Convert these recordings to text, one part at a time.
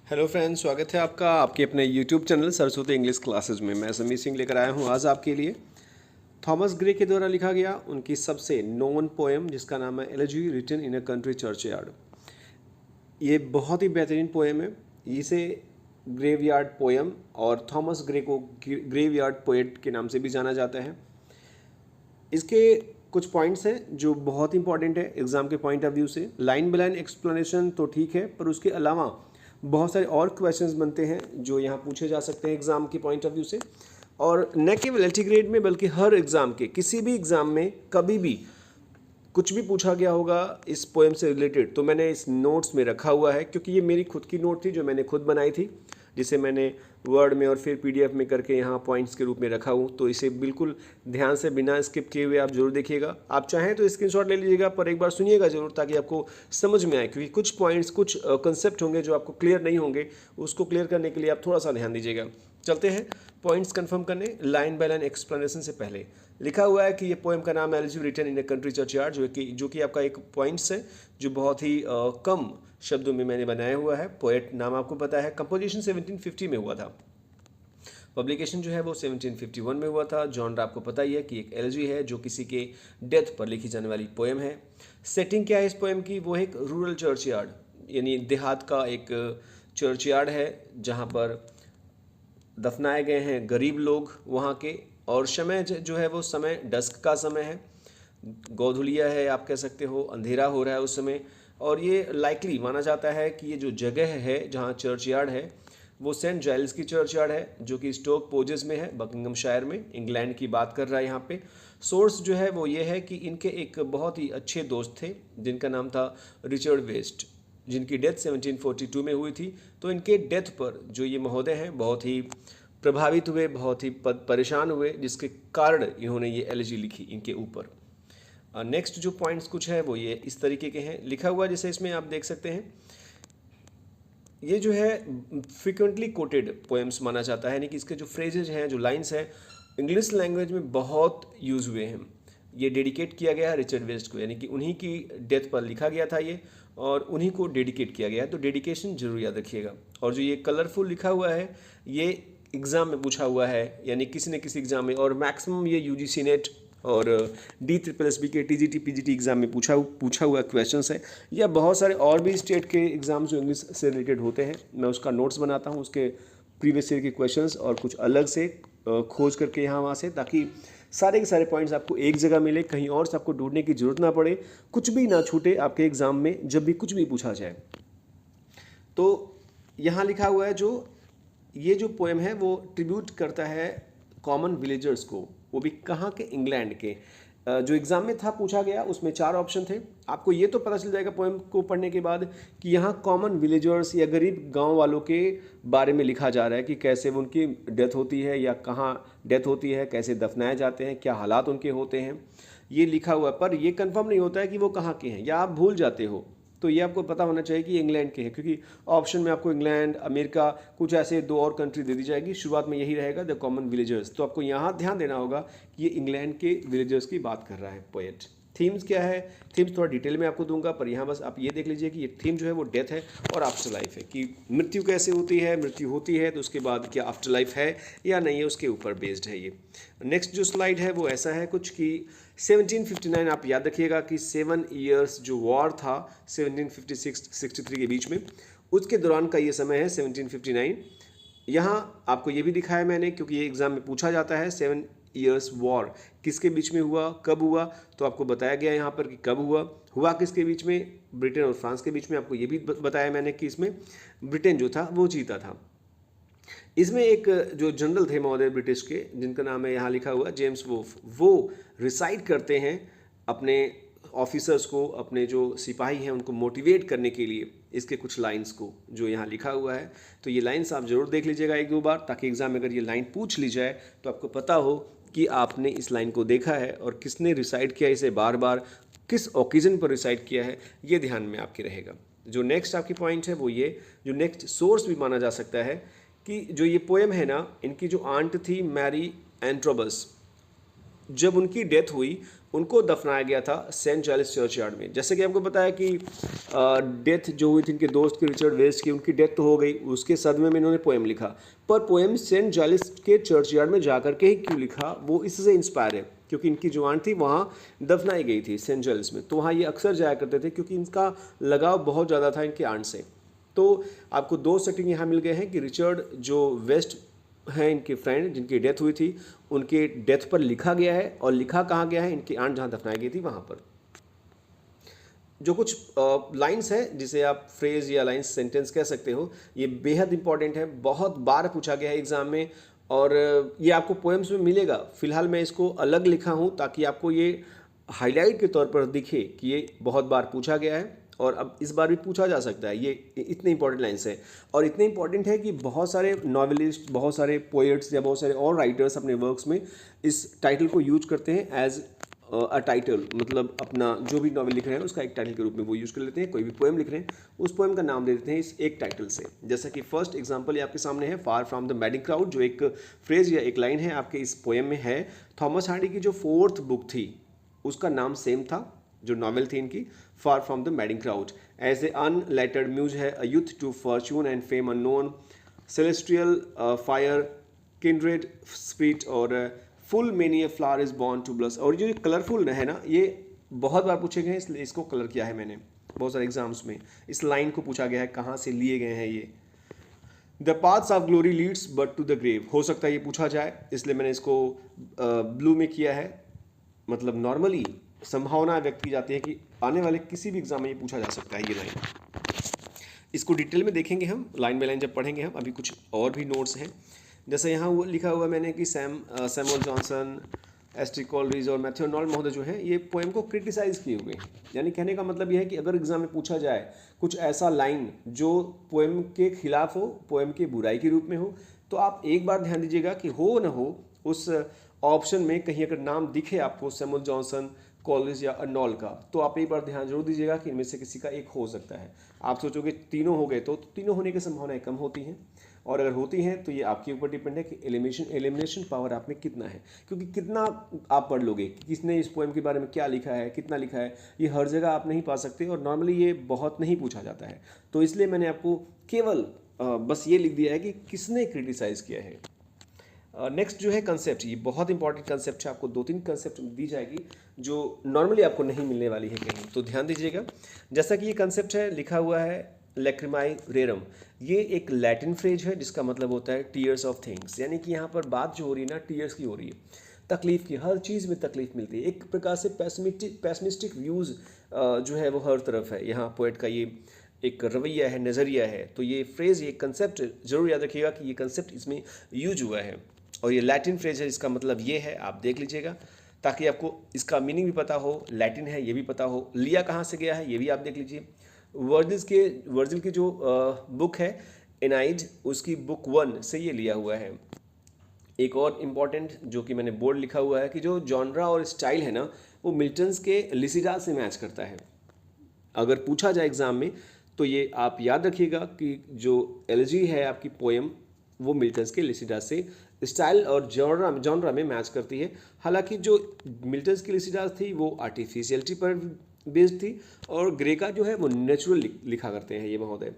Hello friends, स्वागत है आपका आपके अपने YouTube channel Saraswati English classes में। मैं समीर सिंह लेकर आया हूँ आज आपके लिए थॉमस ग्रे के द्वारा लिखा गया उनकी सबसे नोन पोएम जिसका नाम है elegy written in a country churchyard. ये बहुत ही बेहतरीन पोएम है। इसे ग्रेवयार्ड पोएम और थॉमस ग्रे को ग्रेवयार्ड पोएट के नाम से भी जाना जाता है। इसके कुछ पॉइंट्स हैं जो बहुत इंपॉर्टेंट है एग्ज़ाम के पॉइंट ऑफ व्यू से। लाइन बाय लाइन एक्सप्लेनेशन तो ठीक है, पर उसके अलावा बहुत सारे और क्वेश्चंस बनते हैं जो यहाँ पूछे जा सकते हैं एग्ज़ाम के पॉइंट ऑफ व्यू से। और न केवल एलटी ग्रेड में बल्कि हर एग्ज़ाम के किसी भी एग्ज़ाम में कभी भी कुछ भी पूछा गया होगा इस पोएम से रिलेटेड तो मैंने इस नोट्स में रखा हुआ है, क्योंकि ये मेरी खुद की नोट थी जो मैंने खुद बनाई थी, जिसे मैंने वर्ड में और फिर पीडीएफ में करके यहाँ पॉइंट्स के रूप में रखा हूँ। तो इसे बिल्कुल ध्यान से बिना स्किप किए हुए आप जरूर देखिएगा। आप चाहें तो स्क्रीनशॉट ले लीजिएगा, पर एक बार सुनिएगा जरूर ताकि आपको समझ में आए, क्योंकि कुछ पॉइंट्स कुछ कंसेप्ट होंगे जो आपको क्लियर नहीं होंगे। उसको क्लियर करने के लिए आप थोड़ा सा ध्यान दीजिएगा। चलते हैं पॉइंट्स कंफर्म करने। लाइन बाय लाइन एक्सप्लेनेशन से पहले लिखा हुआ है कि ये पोएम का नाम है elegy written in a country churchyard, जो कि आपका एक पॉइंट्स है जो बहुत ही कम शब्दों में मैंने बनाया हुआ है। पोएट नाम आपको पता है। कंपोजिशन 1750 में हुआ था। पब्लिकेशन जो है वो 1751 में हुआ था। जॉनर आपको पता ही है कि एक एलिजी है जो किसी के डेथ पर लिखी जाने वाली पोएम है। सेटिंग क्या है इस पोएम की? वो एक रूरल चर्चयार्ड, यानी देहात का एक चर्चयार्ड है जहाँ पर दफनाए गए हैं गरीब लोग वहाँ के। और समय जो है वो समय डस्क का समय है, गोधुलिया है, आप कह सकते हो, अंधेरा हो रहा है उस समय। और ये लाइकली माना जाता है कि ये जो जगह है जहाँ चर्चयार्ड है वो सेंट जाइल्स की चर्चयार्ड है जो कि स्टोक पोजेस में है, बकिंगमशायर में। इंग्लैंड की बात कर रहा है यहाँ पे। सोर्स जो है वो ये है कि इनके एक बहुत ही अच्छे दोस्त थे जिनका नाम था रिचर्ड वेस्ट, जिनकी डेथ 1742 में हुई थी। तो इनके डेथ पर जो ये महोदय हैं बहुत ही प्रभावित हुए, बहुत ही परेशान हुए, जिसके कारण इन्होंने ये एलिजी लिखी इनके ऊपर। नेक्स्ट जो पॉइंट्स कुछ है वो ये इस तरीके के हैं लिखा हुआ, जैसे इसमें आप देख सकते हैं। ये जो है फ्रिक्वेंटली कोटेड पोएम्स माना जाता है, यानी कि इसके जो फ्रेजेज हैं, जो लाइंस हैं, इंग्लिश लैंग्वेज में बहुत यूज़ हुए हैं। ये डेडिकेट किया गया है रिचर्ड वेस्ट को, यानी कि उन्हीं की डेथ पर लिखा गया था ये और उन्हीं को डेडिकेट किया गया है। तो डेडिकेशन जरूर याद रखिएगा। और जो ये कलरफुल लिखा हुआ है ये एग्ज़ाम में पूछा हुआ है, यानी किसी न किसी एग्ज़ाम में, और मैक्सिमम ये यूजीसी नेट और DSSB के TGT PGT एग्ज़ाम में पूछा हुआ क्वेश्चंस है, या बहुत सारे और भी स्टेट के एग्ज़ाम्स जो इंग्लिश से रिलेटेड होते हैं। मैं उसका नोट्स बनाता हूँ, उसके प्रीवियस ईयर के क्वेश्चंस और कुछ अलग से खोज करके यहाँ वहाँ से, ताकि सारे के सारे पॉइंट्स आपको एक जगह मिले, कहीं और से आपको ढूंढने की ज़रूरत ना पड़े, कुछ भी ना छूटे आपके एग्ज़ाम में जब भी कुछ भी पूछा जाए। तो यहाँ लिखा हुआ है ये जो पोएम है वो ट्रिब्यूट करता है कॉमन विलेजर्स को, वो भी कहाँ के? इंग्लैंड के। जो एग्ज़ाम में था पूछा गया उसमें 4 ऑप्शन थे। आपको ये तो पता चल जाएगा पोएम को पढ़ने के बाद कि यहाँ कॉमन विलेजर्स या गरीब गांव वालों के बारे में लिखा जा रहा है कि कैसे उनकी डेथ होती है या कहाँ डेथ होती है, कैसे दफनाए जाते हैं, क्या हालात उनके होते हैं, ये लिखा हुआ है। पर ये कंफर्म नहीं होता है कि वो कहाँ के हैं, या आप भूल जाते हो। तो ये आपको पता होना चाहिए कि इंग्लैंड के हैं, क्योंकि ऑप्शन में आपको इंग्लैंड, अमेरिका, कुछ ऐसे 2 और कंट्री दे दी जाएगी। शुरुआत में यही रहेगा द कॉमन विलेजर्स। तो आपको यहाँ ध्यान देना होगा कि ये इंग्लैंड के विलेजर्स की बात कर रहा है पोएट। थीम्स क्या है? थीम्स थोड़ा डिटेल में आपको दूंगा, पर यहाँ बस आप ये देख लीजिए कि ये थीम जो है वो डेथ है और आफ्टर लाइफ है, कि मृत्यु कैसे होती है, मृत्यु होती है तो उसके बाद क्या आफ्टर लाइफ है या नहीं है, उसके ऊपर बेस्ड है ये। नेक्स्ट जो स्लाइड है वो ऐसा है कुछ कि 1759, आप याद रखिएगा कि 7 ईयर्स जो वॉर था 1756-63 के बीच में, उसके दौरान का ये समय है 1759। यहाँ आपको ये भी दिखाया मैंने, क्योंकि ये एग्ज़ाम में पूछा जाता है 7 ईयर्स वॉर किसके बीच में हुआ, कब हुआ। तो आपको बताया गया यहाँ पर कि कब हुआ किसके बीच में? ब्रिटेन और फ्रांस के बीच में। आपको ये भी बताया मैंने कि इसमें ब्रिटेन जो था वो जीता था। इसमें एक जो जनरल थे महोदय ब्रिटिश के, जिनका नाम है यहाँ लिखा हुआ जेम्स वुल्फ, वो रिसाइट करते हैं अपने ऑफिसर्स को, अपने जो सिपाही हैं उनको मोटिवेट करने के लिए इसके कुछ लाइंस को, जो यहाँ लिखा हुआ है। तो ये लाइंस आप जरूर देख लीजिएगा 1-2 बार, ताकि एग्जाम में अगर ये लाइन पूछ ली जाए तो आपको पता हो कि आपने इस लाइन को देखा है और किसने रिसाइट किया इसे बार बार, किस ओकेजन पर रिसाइट किया है, ये ध्यान में आपके रहेगा। जो नेक्स्ट आपकी पॉइंट है वो ये, जो नेक्स्ट सोर्स भी माना जा सकता है कि जो ये पोएम है ना, इनकी जो आंट थी मैरी एंट्रोबस, जब उनकी डेथ हुई उनको दफनाया गया था सेंट जाइल्स चर्चयार्ड में। जैसे कि आपको पता है कि डेथ जो हुई थी इनके दोस्त की, रिचर्ड वेस्ट की, उनकी डेथ तो हो गई, उसके सदमे में इन्होंने पोएम लिखा। पर पोएम सेंट जाइल्स के चर्चयार्ड में जाकर के ही क्यों लिखा, वो इससे इंस्पायर है क्योंकि इनकी जो आंट थी वहाँ दफनाई गई थी सेंट जाइल्स में, तो वहाँ ये अक्सर जाया करते थे क्योंकि इनका लगाव बहुत ज़्यादा था इनके आंट से। तो आपको दो सेटिंग यहाँ मिल गए हैं कि रिचर्ड जो वेस्ट हैं इनके फ्रेंड जिनकी डेथ हुई थी, उनके डेथ पर लिखा गया है, और लिखा कहाँ गया है, इनकी आंट जहाँ दफनाई गई थी वहाँ पर। जो कुछ लाइंस हैं जिसे आप फ्रेज या लाइंस सेंटेंस कह सकते हो, ये बेहद इंपॉर्टेंट है, बहुत बार पूछा गया है एग्जाम में, और ये आपको पोएम्स में मिलेगा। फिलहाल मैं इसको अलग लिखा हूँ ताकि आपको ये हाईलाइट के तौर पर दिखे कि ये बहुत बार पूछा गया है और अब इस बार भी पूछा जा सकता है। ये इतने इंपॉर्टेंट लाइन्स है, और इतने इंपॉर्टेंट है कि बहुत सारे नॉवेलिस्ट, बहुत सारे पोएट्स या बहुत सारे और राइटर्स अपने वर्क्स में इस टाइटल को यूज करते हैं एज अ टाइटल, मतलब अपना जो भी नॉवेल लिख रहे हैं उसका एक टाइटल के रूप में वो यूज़ कर लेते हैं। कोई भी पोएम लिख रहे हैं उस पोएम का नाम दे देते हैं इस एक टाइटल से। जैसा कि फर्स्ट एग्जांपल ये आपके सामने है, फार फ्रॉम द मैडिंग क्राउड, जो एक फ्रेज या एक लाइन है आपके इस पोएम में है। थॉमस हार्डी की जो 4th बुक थी उसका नाम सेम था, जो नॉवेल थी इनकी, far from the madding crowd. As a unlettered muse है, a youth to fortune and fame unknown, celestial fire, kindred spirit, और full many a flower is born to blush. और जो कलरफुल है ना, ये बहुत बार पूछे गए हैं, इसलिए इसको कलर किया है मैंने बहुत सारे एग्जाम्स में। इस लाइन को पूछा गया है कहाँ से लिए गए हैं ये। The paths of glory leads but to the grave, हो सकता है ये पूछा जाए, इसलिए मैंने इसको ब्लू में किया है। मतलब नॉर्मली संभावना व्यक्त की जाती है कि आने वाले किसी भी एग्जाम में ये पूछा जा सकता है ये लाइन। इसको डिटेल में देखेंगे हम लाइन बाय लाइन जब पढ़ेंगे हम। अभी कुछ और भी नोट्स हैं, जैसे यहाँ वो लिखा हुआ मैंने कि Samuel Johnson, S T Coleridge और मैथ्यू आर्नोल्ड महोदय जो है ये पोएम को क्रिटिसाइज़ किए हुए हैं। यानी कहने का मतलब ये है कि अगर एग्जाम में पूछा जाए कुछ ऐसा लाइन जो पोएम के खिलाफ हो, पोएम की बुराई के रूप में हो, तो आप एक बार ध्यान दीजिएगा कि हो न हो उस ऑप्शन में कहीं अगर नाम दिखे आपको सैमुअल जॉनसन, कॉलेज या अर्नोल्ड का, तो आप एक बार ध्यान जरूर दीजिएगा कि इनमें से किसी का एक हो सकता है। आप सोचोगे तीनों हो गए तो तीनों होने की संभावनाएं कम होती हैं, और अगर होती हैं तो ये आपके ऊपर डिपेंड है कि एलिमिनेशन पावर आप में कितना है, क्योंकि कितना आप पढ़ लोगे कि किसने इस पोएम के बारे में क्या लिखा है, कितना लिखा है, ये हर जगह आप नहीं पा सकते, और नॉर्मली ये बहुत नहीं पूछा जाता है। तो इसलिए मैंने आपको केवल बस ये लिख दिया है कि किसने क्रिटिसाइज़ किया है। नेक्स्ट जो है कंसेप्ट, ये बहुत इंपॉर्टेंट कंसेप्ट है, आपको 2-3 कंसेप्ट दी जाएगी जो नॉर्मली आपको नहीं मिलने वाली है कहीं, तो ध्यान दीजिएगा। जैसा कि ये कंसेप्ट है, लिखा हुआ है लैक्रिमाई रेरम, ये एक लैटिन फ्रेज है जिसका मतलब होता है टीयर्स ऑफ थिंग्स। यानी कि यहाँ पर बात जो हो रही है ना, टीयर्स की हो रही है, तकलीफ़ की, हर चीज़ में तकलीफ मिलती है। एक प्रकार से पैसिमिस्टिक व्यूज़ जो है वो हर तरफ है। यहाँ पोएट का ये एक रवैया है, नज़रिया है। तो ये फ्रेज़, ये कंसेप्ट जरूर याद रखिएगा कि ये कंसेप्ट इसमें यूज हुआ है, और ये लैटिन फ्रेज है, इसका मतलब ये है, आप देख लीजिएगा ताकि आपको इसका मीनिंग भी पता हो, लैटिन है ये भी पता हो, लिया कहाँ से गया है ये भी आप देख लीजिए। वर्जिल की जो बुक है एनाइड, उसकी बुक 1 से ये लिया हुआ है। एक और इम्पॉर्टेंट जो कि मैंने बोर्ड लिखा हुआ है कि जो जॉनरा और स्टाइल है ना, वो मिल्टन्स के लिसिडास से मैच करता है। अगर पूछा जाए एग्जाम में तो ये आप याद रखिएगा कि जो एलिजी है आपकी पोएम, वो मिल्टन्स के लिसिडास से स्टाइल और जॉनरा में मैच करती है। हालांकि जो मिल्टन्स की लिसिडास थी वो आर्टिफिशियलिटी पर बेस्ड थी, और ग्रे का जो है वो नेचुरल लिखा करते हैं ये महोदय।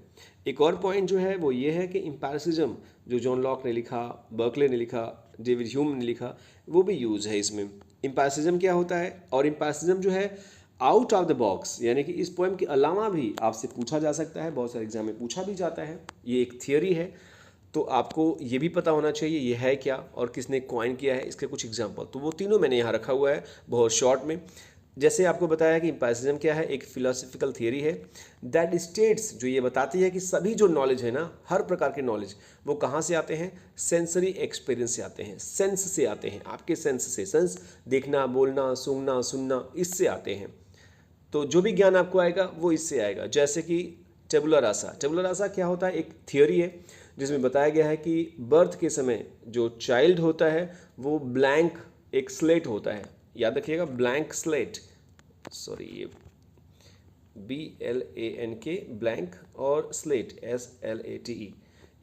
एक और पॉइंट जो है वो ये है कि एम्पिरिसिज्म जो जॉन लॉक ने लिखा, बर्कले ने लिखा, डेविड ह्यूम ने लिखा, वो भी यूज़ है इसमें। एम्पिरिसिज्म क्या होता है, और एम्पिरिसिज्म जो है आउट ऑफ द बॉक्स, यानी कि इस पोएम के अलावा भी आपसे पूछा जा सकता है, बहुत सारे एग्जाम में पूछा भी जाता है। ये एक थियोरी है, तो आपको ये भी पता होना चाहिए ये है क्या और किसने कॉइन किया है, इसके कुछ एग्जांपल। तो वो तीनों मैंने यहाँ रखा हुआ है बहुत शॉर्ट में। जैसे आपको बताया कि एम्पिरिसिज्म क्या है, एक फिलोसफिकल थियरी है दैट स्टेट्स, जो ये बताती है कि सभी जो नॉलेज है ना, हर प्रकार के नॉलेज, वो कहाँ से आते हैं, सेंसरी एक्सपीरियंस से आते हैं, सेंस से आते हैं, आपके सेंस से, सेंस देखना, बोलना, सूंघना, सुनना, इससे आते हैं। तो जो भी ज्ञान आपको आएगा वो इससे आएगा। जैसे कि टेबुला रासा क्या होता है, एक थियोरी है जिसमें बताया गया है कि बर्थ के समय जो चाइल्ड होता है वो ब्लैंक एक स्लेट होता है, याद रखिएगा, ब्लैंक स्लेट, सॉरी ये BLANK ब्लैंक, और स्लेट SLATE,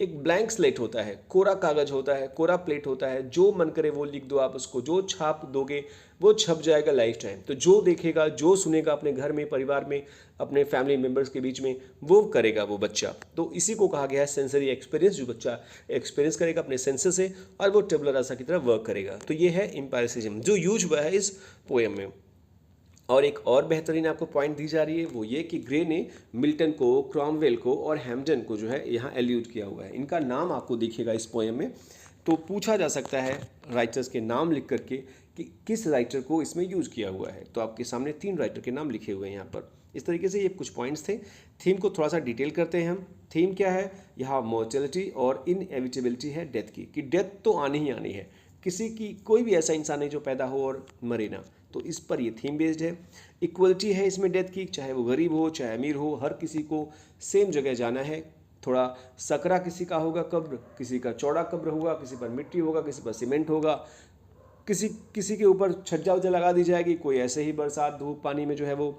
एक ब्लैंक स्लेट होता है, कोरा कागज होता है, कोरा प्लेट होता है, जो मन करे वो लिख दो आप उसको, जो छाप दोगे वो छप जाएगा लाइफ टाइम। तो जो देखेगा, जो सुनेगा अपने घर में, परिवार में, अपने फैमिली मेम्बर्स के बीच में, वो करेगा वो बच्चा। तो इसी को कहा गया है सेंसरी एक्सपीरियंस, जो बच्चा एक्सपीरियंस करेगा अपने सेंसेस से और वो टेबुला रासा की तरह वर्क करेगा। तो ये है एम्पायरिसिज्म जो यूज हुआ है इस पोएम में। और एक और बेहतरीन आपको पॉइंट दी जा रही है, वो ये कि ग्रे ने मिल्टन को, क्रॉमवेल को और हैम्पडन को जो है यहाँ एल्यूड किया हुआ है। इनका नाम आपको दिखेगा इस पोएम में। तो पूछा जा सकता है राइटर्स के नाम लिख करके कि किस राइटर को इसमें यूज किया हुआ है। तो आपके सामने 3 राइटर के नाम लिखे हुए हैं यहाँ पर। इस तरीके से ये कुछ पॉइंट्स थे। थीम को थोड़ा सा डिटेल करते हैं हम। थीम क्या है? यहाँ मोर्टेलिटी और इनएविटेबिलिटी है डेथ की, कि डेथ तो आनी ही आनी है। किसी की, कोई भी ऐसा इंसान नहीं जो पैदा हो और मरे ना। तो इस पर ये थीम बेस्ड है। इक्वलिटी है इसमें डेथ की, चाहे वो गरीब हो चाहे अमीर हो, हर किसी को सेम जगह जाना है। थोड़ा सकरा किसी का होगा कब्र, किसी का चौड़ा कब्र होगा, किसी पर मिट्टी होगा, किसी पर सीमेंट होगा, किसी के ऊपर छज्जा वज्जा लगा दी जाएगी, कोई ऐसे ही बरसात धूप पानी में जो है वो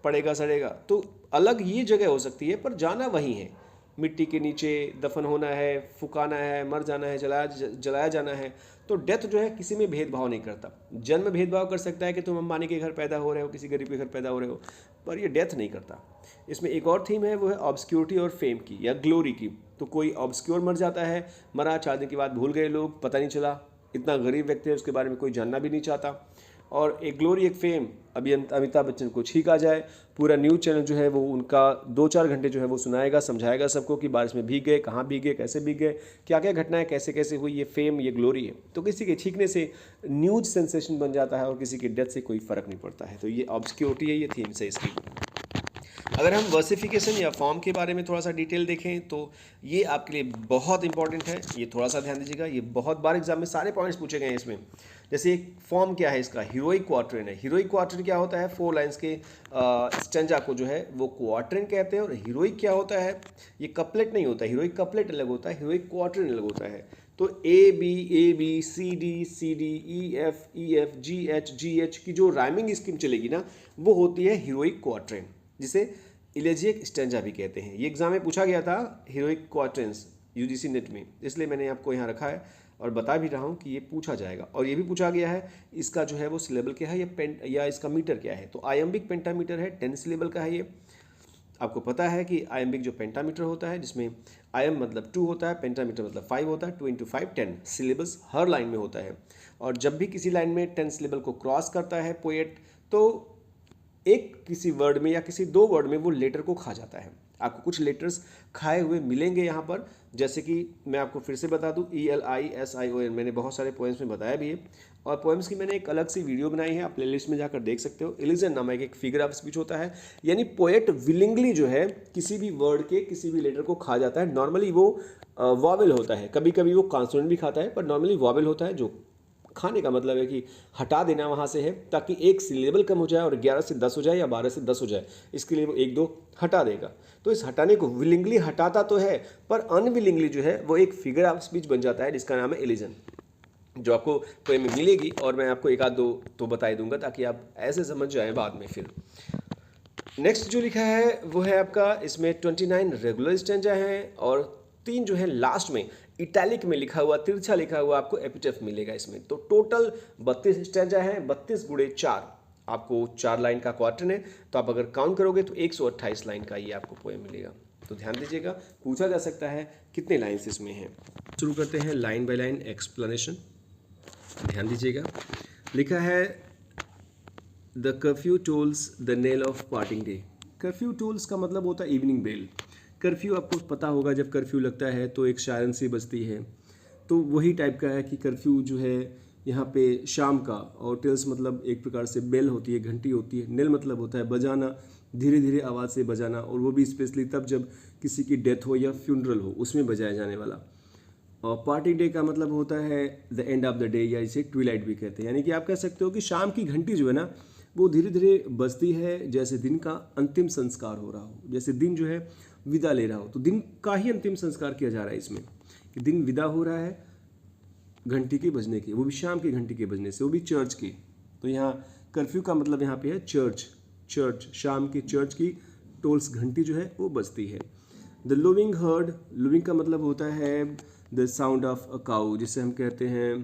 पड़ेगा सड़ेगा। तो अलग ये जगह हो सकती है पर जाना वही है। मिट्टी के नीचे दफन होना है, फुकाना है, मर जाना है, जलाया जाना है। तो डेथ जो है किसी में भेदभाव नहीं करता। जन्म भेदभाव कर सकता है कि तुम अंबानी के घर पैदा हो रहे हो, किसी गरीब के घर पैदा हो रहे हो, पर ये डेथ नहीं करता। इसमें एक और थीम है, वो है ऑब्सक्योरिटी और फेम की या ग्लोरी की। तो कोई ऑब्सक्योर मर जाता है, मरा 4 दिन के बाद भूल गए लोग, पता नहीं चला, इतना गरीब व्यक्ति है उसके बारे में कोई जानना भी नहीं चाहता। और एक ग्लोरी, एक फेम, अभी अमिताभ बच्चन को छींक आ जाए, पूरा न्यूज़ चैनल जो है वो उनका 2-4 घंटे जो है वो सुनाएगा, समझाएगा सबको कि बारिश में भीग गए, कहाँ भीग गए, कैसे भीग गए, क्या क्या घटनाएं कैसे कैसे हुई। ये फेम, ये ग्लोरी है। तो किसी के छींकने से न्यूज़ सेंसेशन बन जाता है और किसी की डेथ से कोई फ़र्क नहीं पड़ता है। तो ये ऑब्सक्योरिटी है, ये थीम्स है इसकी। अगर हम वर्सिफिकेशन या फॉर्म के बारे में थोड़ा सा डिटेल देखें तो ये आपके लिए बहुत इंपॉर्टेंट है। ये थोड़ा सा ध्यान दीजिएगा, ये बहुत बार एग्जाम में सारे पॉइंट्स पूछे गए हैं इसमें। जैसे एक फॉर्म क्या है इसका, हीरोइक क्वार्टरन है। हीरोइक क्वार्टरन क्या होता है? 4 लाइन्स के स्टेंजा को जो है वो क्वार्टरन कहते हैं। और हीरोइक क्या होता है? ये कपलेट नहीं होता, हीरोइक कपलेट अलग होता है, हीरोइक क्वार्टरन अलग होता है। तो A B C D E F G H की जो राइमिंग स्कीम चलेगी ना, वो होती है हीरोइक क्वार्टरन, जिसे इलेजिएक स्टेंजा भी कहते हैं। ये एग्जाम में पूछा गया था, हीरोइक क्वार्टरन्स, यूजीसी नेट में, इसलिए मैंने आपको यहाँ रखा है और बता भी रहा हूँ कि ये पूछा जाएगा। और ये भी पूछा गया है इसका जो है वो सिलेबल क्या है या इसका मीटर क्या है। तो आयम्बिक पेंटामीटर है, 10 सिलेबल का है ये। आपको पता है कि आयम्बिक जो पेंटामीटर होता है, जिसमें आयम मतलब 2 होता है, पेंटामीटर मतलब 5 होता है, 2 × 5 10 सिलेबस हर लाइन में होता है। और जब भी किसी लाइन में 10 सिलेबल को क्रॉस करता है पोएट, तो एक किसी वर्ड में या किसी 2 वर्ड में वो लेटर को खा जाता है। आपको कुछ लेटर्स खाए हुए मिलेंगे यहाँ पर, जैसे कि मैं आपको फिर से बता दूँ, ELISION, मैंने बहुत सारे पोएम्स में बताया भी है। और पोएम्स की मैंने एक अलग सी वीडियो बनाई है, आप प्लेलिस्ट में जाकर देख सकते हो। इलिजन नामक एक फिगर ऑफ स्पीच होता है, यानी पोएट विलिंगली जो है किसी भी वर्ड के किसी भी लेटर को खा जाता है। नॉर्मली वो वॉवेल होता है, कभी कभी वो कॉन्सोनेंट भी खाता है, पर नॉर्मली वॉवेल होता है। जो खाने का मतलब है कि हटा देना वहाँ से है, ताकि एक सिलेबल कम हो जाए और 11 से 10 हो जाए या 12 से 10 हो जाए, इसके लिए वो 1-2 हटा देगा। तो इस हटाने को विलिंगली हटाता तो है, पर अनविलिंगली जो है वो एक फिगर ऑफ स्पीच बन जाता है, जिसका नाम है इलिजन, जो आपको पोएम में मिलेगी। और मैं आपको 1-2 तो बता ही दूंगा ताकि आप ऐसे समझ जाएं बाद में। फिर नेक्स्ट जो लिखा है वो है आपका, इसमें 29 रेगुलर स्टेंजा हैं और 3 जो है लास्ट में इटैलिक में लिखा हुआ, तिरछा लिखा हुआ आपको एपिटेफ मिलेगा इसमें। तो टोटल 32 स्टेंजा है, 32 × 4, आपको 4 लाइन का क्वार्टरन है। तो आप अगर काउंट करोगे तो 128 लाइन का ये आपको पोएम मिलेगा। तो ध्यान दीजिएगा, पूछा जा सकता है कितने लाइन्स इसमें हैं। शुरू करते हैं लाइन बाय लाइन एक्सप्लेनेशन। ध्यान दीजिएगा, लिखा है the curfew tolls the knell of parting day. Curfew tolls का मतलब होता है इवनिंग बेल। कर्फ्यू आपको पता होगा, जब कर्फ्यू लगता है तो एक शायरन सी बजती है, तो वही टाइप का है कि कर्फ्यू जो है यहाँ पे शाम का। और टेल्स मतलब एक प्रकार से बेल होती है, घंटी होती है। नेल मतलब होता है बजाना, धीरे धीरे आवाज़ से बजाना, और वो भी स्पेशली तब जब किसी की डेथ हो या फ्यूनरल हो, उसमें बजाया जाने वाला। और पार्टी डे का मतलब होता है the end of the day, या इसे ट्विलाइट भी कहते हैं। यानी कि आप कह सकते हो कि शाम की घंटी जो है ना, वो धीरे धीरे बजती है, जैसे दिन का अंतिम संस्कार हो रहा हो, जैसे दिन जो है विदा ले रहा हो। तो दिन का ही अंतिम संस्कार किया जा रहा है इसमें, कि दिन विदा हो रहा है घंटी के बजने के, वो भी शाम की घंटी के बजने से, वो भी चर्च की। तो यहाँ कर्फ्यू का मतलब यहाँ पे है चर्च, शाम की चर्च की टोल्स घंटी जो है वो बजती है। द लूविंग हर्ड, लूविंग का मतलब होता है द साउंड ऑफ अ काऊ, जिसे हम कहते हैं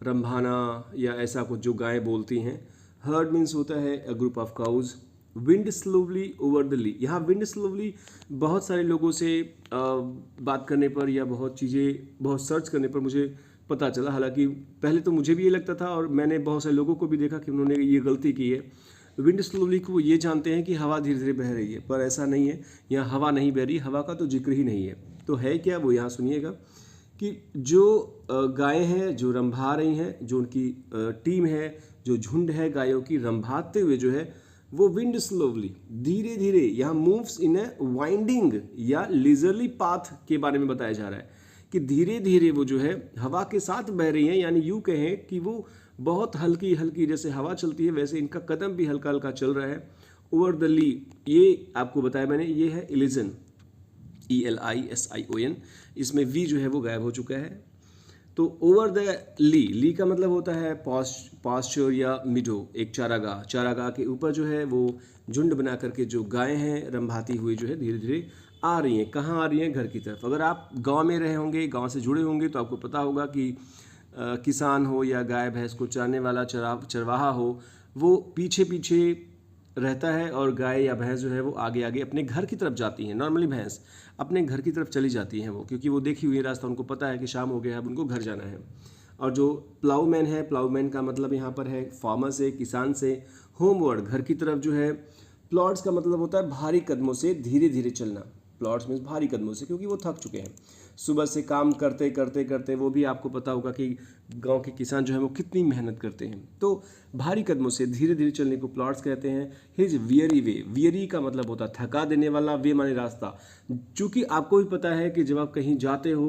रंभाना या ऐसा कुछ जो गायें बोलती हैं। हर्ड मीन्स होता है a group of cows. Wind slowly over the lea, यहाँ विंड स्लोवली बहुत सारे लोगों से बात करने पर या बहुत सर्च करने पर मुझे पता चला। हालांकि पहले तो मुझे भी ये लगता था और मैंने बहुत सारे लोगों को भी देखा कि उन्होंने ये गलती की है। विंड स्लोवली को ये जानते हैं कि हवा धीरे धीरे बह रही है, पर ऐसा नहीं है। यहाँ हवा नहीं बह रही, हवा का तो जिक्र ही नहीं है। तो है क्या, वो यहाँ सुनिएगा कि जो गायें हैं जो रंभा रही हैं, जो उनकी टीम है, जो झुंड है गायों की, रंभाते हुए जो है वो विंड स्लोवली धीरे धीरे यहाँ मूव्स इन ए वाइंडिंग या लीजरली पाथ के बारे में बताया जा रहा है कि धीरे धीरे वो जो है हवा के साथ बह रही हैं। यानी यूँ कहें कि वो बहुत हल्की हल्की, जैसे हवा चलती है वैसे इनका कदम भी हल्का हल्का चल रहा है। ओवर द ली, ये आपको बताया मैंने, ये है इलिजन, ELISION, इसमें वी जो है वो गायब हो चुका है। तो ओवर द ली, ली का मतलब होता है पास्चर या मिडो, एक चारागाह। चारागाह के ऊपर जो है वो झुंड बना करके जो गायें हैं रंभाती हुई जो है धीरे धीरे आ रही हैं। कहाँ आ रही हैं? घर की तरफ। अगर आप गांव में रहे होंगे, गांव से जुड़े होंगे, तो आपको पता होगा कि किसान हो या गाय भैंस को चराने वाला चरवाहा हो, वो पीछे पीछे रहता है और गाय या भैंस जो है वो आगे आगे अपने घर की तरफ जाती हैं। नॉर्मली भैंस अपने घर की तरफ चली जाती हैं वो, क्योंकि वो देखी हुई है रास्ता, उनको पता है कि शाम हो गया है, अब उनको घर जाना है। और जो प्लाउमैन है, प्लाउमैन का मतलब यहाँ पर है फार्मर से, किसान से। होमवर्ड, घर की तरफ जो है। प्लॉट्स का मतलब होता है भारी कदमों से धीरे धीरे चलना। प्लॉट्स मीन्स भारी कदमों से, क्योंकि वो थक चुके हैं सुबह से काम करते करते करते। वो भी आपको पता होगा कि गांव के किसान जो है वो कितनी मेहनत करते हैं। तो भारी कदमों से धीरे धीरे चलने को प्लॉट्स कहते हैं। हिज वियरी वे, वियरी का मतलब होता है थका देने वाला, वे माने रास्ता। चूँकि आपको भी पता है कि जब आप कहीं जाते हो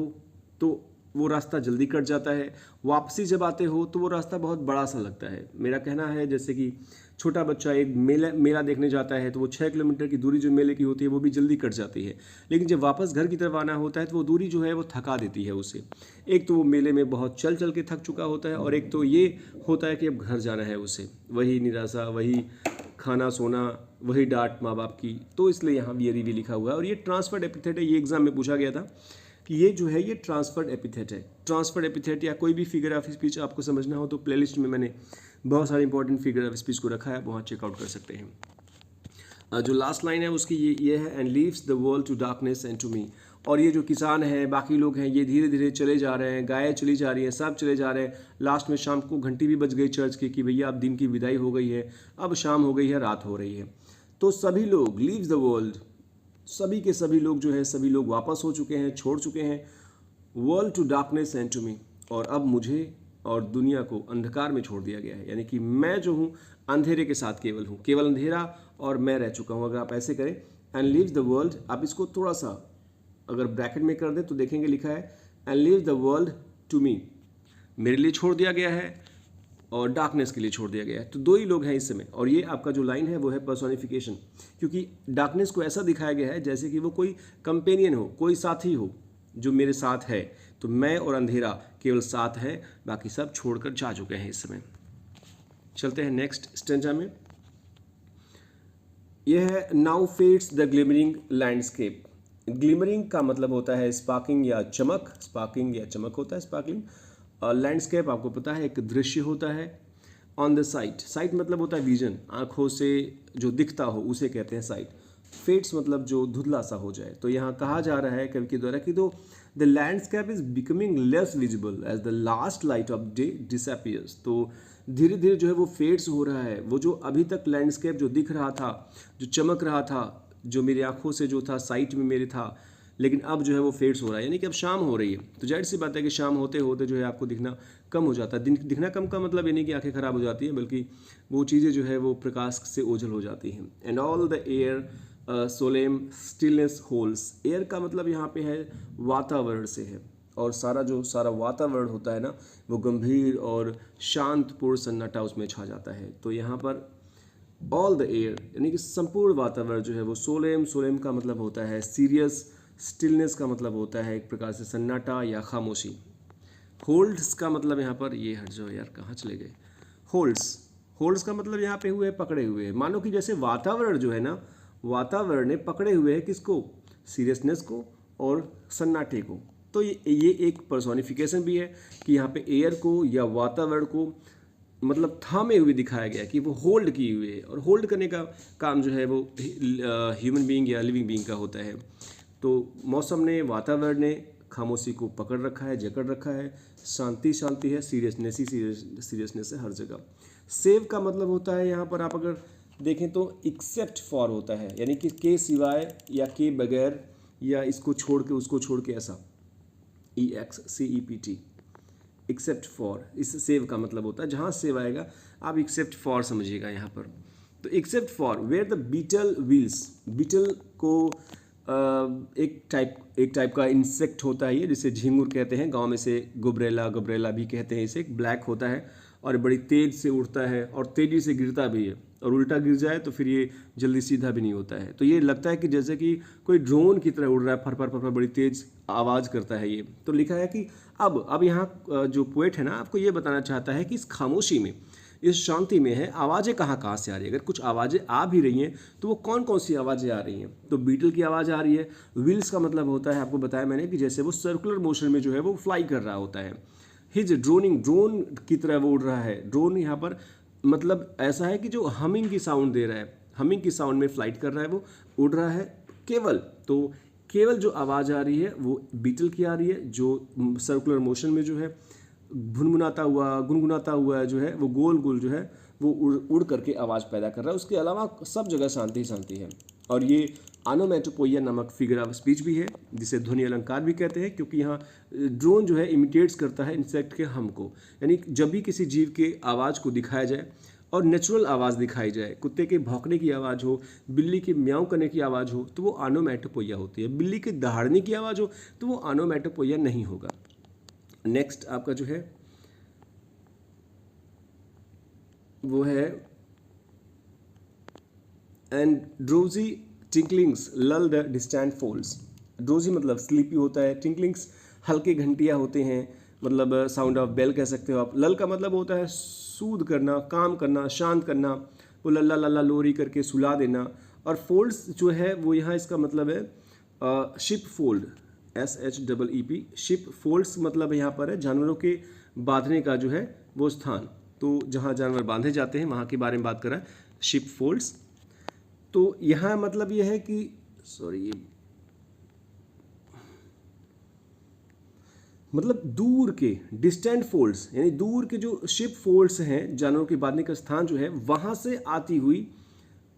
तो वो रास्ता जल्दी कट जाता है, वापसी जब आते हो तो वो रास्ता बहुत बड़ा सा लगता है। मेरा कहना है जैसे कि छोटा बच्चा एक मेला देखने जाता है तो वो 6 किलोमीटर की दूरी जो मेले की होती है वो भी जल्दी कट जाती है, लेकिन जब वापस घर की तरफ आना होता है तो वो दूरी जो है वो थका देती है उसे। एक तो वो मेले में बहुत चल चल के थक चुका होता है, और एक तो ये होता है कि अब घर जाना है उसे। वही निराशा, वही खाना सोना, वही डांट माँ बाप की। तो इसलिए यहाँ वियरी भी लिखा हुआ है। और ये ट्रांसफर्ड एपिथेट है, ये एग्जाम में पूछा गया था कि ये जो है ये ट्रांसफर्ड एपिथेट है। ट्रांसफर्ड एपिथेट या कोई भी फिगर ऑफ स्पीच आपको समझना हो तो प्लेलिस्ट में मैंने बहुत सारे इंपॉर्टेंट फिगर ऑफ स्पीच को रखा है, वहाँ चेकआउट कर सकते हैं। जो लास्ट लाइन है उसकी ये है, and leaves the world to darkness and to me. और ये जो किसान हैं, बाकी लोग हैं, ये धीरे धीरे चले जा रहे हैं, गायें चली जा रही हैं, सब चले जा रहे हैं। लास्ट में शाम को घंटी भी बज गई चर्च की कि भैया अब दिन की विदाई हो गई है, अब शाम हो गई है, रात हो रही है। तो सभी लोग, लीव्स द वर्ल्ड, सभी के सभी लोग जो है, सभी लोग वापस हो चुके हैं, छोड़ चुके हैं। World to darkness and to me, और अब मुझे और दुनिया को अंधकार में छोड़ दिया गया है। यानी कि मैं जो हूँ अंधेरे के साथ केवल हूँ, केवल अंधेरा और मैं रह चुका हूँ। अगर आप ऐसे करें, एंड लीव्स द वर्ल्ड, आप इसको थोड़ा सा अगर ब्रैकेट में कर दें तो देखेंगे लिखा है and leaves the world to me, मेरे लिए छोड़ दिया गया है और डार्कनेस के लिए छोड़ दिया गया है। तो दो ही लोग हैं इस समय, और ये आपका जो लाइन है वो है पर्सोनिफिकेशन, क्योंकि डार्कनेस को ऐसा दिखाया गया है जैसे कि वो कोई कंपेनियन हो, कोई साथी हो जो मेरे साथ है। तो मैं और अंधेरा केवल साथ है, बाकी सब छोड़कर जा चुके हैं इस समय। चलते हैं नेक्स्ट स्टेंजा में। यह है now fades the glimmering landscape. Glimmering का मतलब होता है स्पार्किंग या चमक, स्पार्किंग या चमक होता है स्पार्कलिंग। और लैंडस्केप आपको पता है एक दृश्य होता है। ऑन द साइट, साइट मतलब होता है विजन, आँखों से जो दिखता हो उसे कहते हैं साइट। फेड्स मतलब जो धुंधला सा हो जाए। तो यहाँ कहा जा रहा है कवि के द्वारा कि दो the landscape is becoming less visible as the last light of day disappears. तो धीरे धीरे जो है वो फेड्स हो रहा है। वो जो अभी तक लैंडस्केप जो दिख रहा था, जो चमक रहा था, जो मेरी आंखों से जो था, साइट में मेरे था, लेकिन अब जो है वो फेड्स हो रहा है, यानी कि अब शाम हो रही है। तो जाहिर सी बात है कि शाम होते होते जो है आपको दिखना कम हो जाता है। दिखना कम का मतलब ये नहीं कि आंखें खराब हो जाती हैं, बल्कि वो चीज़ें जो है वो प्रकाश से ओझल हो जाती हैं। And all the air solemn stillness holes. Air का मतलब यहाँ पे है वातावरण से है, और सारा वातावरण होता है ना, वो गंभीर और शांतपूर्ण सन्नाटा उसमें छा जाता है। तो यहाँ पर ऑल द एयर यानी कि संपूर्ण वातावरण जो है वो सोलेम, सोलेम का मतलब होता है सीरियस, स्टिलनेस का मतलब होता है एक प्रकार से सन्नाटा या खामोशी। होल्ड्स का मतलब यहाँ पर, ये हट जाओ यार, कहाँ चले गए। होल्ड्स का मतलब यहाँ पे हुए पकड़े हुए है। मानो कि जैसे वातावरण जो है ना, वातावरण ने पकड़े हुए है किसको, सीरियसनेस को और सन्नाटे को। तो ये एक पर्सोनिफिकेशन भी है कि यहाँ पे एयर को या वातावरण को मतलब थामे हुए दिखाया गया कि वो होल्ड किए हुए है, और होल्ड करने का काम जो है वो ह्यूमन बीइंग या लिविंग बीइंग का होता है। तो मौसम ने, वातावरण ने खामोशी को पकड़ रखा है, जकड़ रखा है। शांति शांति है, सीरियसनेस ही सीरियसनेस है हर जगह। सेव का मतलब होता है यहाँ पर आप अगर देखें तो एक्सेप्ट फॉर होता है, यानी कि के सिवाय या के बगैर या इसको छोड़ के उसको छोड़ के, ऐसा EXCEPT, एक्सेप्ट फॉर। इस सेव का मतलब होता है जहाँ सेव आएगा आप एक्सेप्ट फॉर समझिएगा यहाँ पर। तो except for where the beetle wheels, beetle को एक टाइप का इंसेक्ट होता है ये, जिसे झिंगुर कहते हैं, गांव में से गुबरेला भी कहते हैं इसे। ब्लैक होता है और बड़ी तेज से उड़ता है और तेज़ी से गिरता भी है, और उल्टा गिर जाए तो फिर ये जल्दी सीधा भी नहीं होता है। तो ये लगता है कि जैसे कि कोई ड्रोन की तरह उड़ रहा है, फर फर फर फर, बड़ी तेज़ आवाज़ करता है ये। तो लिखा है कि अब यहाँ जो पोएट है ना आपको ये बताना चाहता है कि इस खामोशी में, इस शांति में है, आवाज़ें कहाँ से आ रही है। अगर कुछ आवाज़ें आ भी रही हैं तो वो कौन कौन सी आवाज़ें आ रही हैं। तो बीटल की आवाज़ आ रही है। व्हील्स का मतलब होता है, आपको बताया मैंने, कि जैसे वो सर्कुलर मोशन में जो है वो फ्लाई कर रहा होता है। हिज ड्रोनिंग, ड्रोन की तरह वो उड़ रहा है। ड्रोन यहाँ पर मतलब ऐसा है कि जो हमिंग की साउंड दे रहा है, हमिंग की साउंड में फ्लाइट कर रहा है, वो उड़ रहा है। केवल जो आवाज़ आ रही है वो बीटल की आ रही है, जो सर्कुलर मोशन में जो है गुनगुनाता हुआ जो है वो गोल गोल जो है वो उड़ करके आवाज़ पैदा कर रहा है। उसके अलावा सब जगह शांति शांति है। और ये आनोमेटोपोइया नामक फिगर ऑफ स्पीच भी है, जिसे ध्वनि अलंकार भी कहते हैं, क्योंकि यहाँ ड्रोन जो है इमिटेट्स करता है इंसेक्ट के हम को। यानी जब भी किसी जीव के आवाज़ को दिखाया जाए और नेचुरल आवाज़ दिखाई जाए, कुत्ते के भौंकने की आवाज़ हो, बिल्ली के म्याऊं करने की आवाज़ हो, तो वो आनोमेटोपोइया होती है। बिल्ली के दहाड़ने की आवाज़ हो तो वो आनोमेटोपोइया नहीं होगा। नेक्स्ट आपका जो है वो है एंड ड्रोजी टिंकलिंग्स लल द डिस्टेंट फोल्स। ड्रोजी मतलब स्लीपी होता है, टिंकलिंग्स हल्के घंटियाँ होते हैं, मतलब साउंड ऑफ बेल कह सकते हो आप। लल का मतलब होता है सूद करना, काम करना, शांत करना, वो लल्ला लल्ला लोरी करके सुला देना। और फोल्ड्स जो है वो यहाँ इसका मतलब है ship fold, SHEEP, ship folds मतलब यहाँ पर है जानवरों के बांधने का जो है वो स्थान। तो जहाँ जानवर बांधे जाते हैं वहाँ के बारे में बात कर रहा है, शिप फोल्ड्स। तो यहाँ मतलब ये है कि मतलब दूर के डिस्टेंट फोल्ड्स, यानी दूर के जो शिप फोल्ड्स हैं, जानवरों के बांधने का स्थान जो है, वहाँ से आती हुई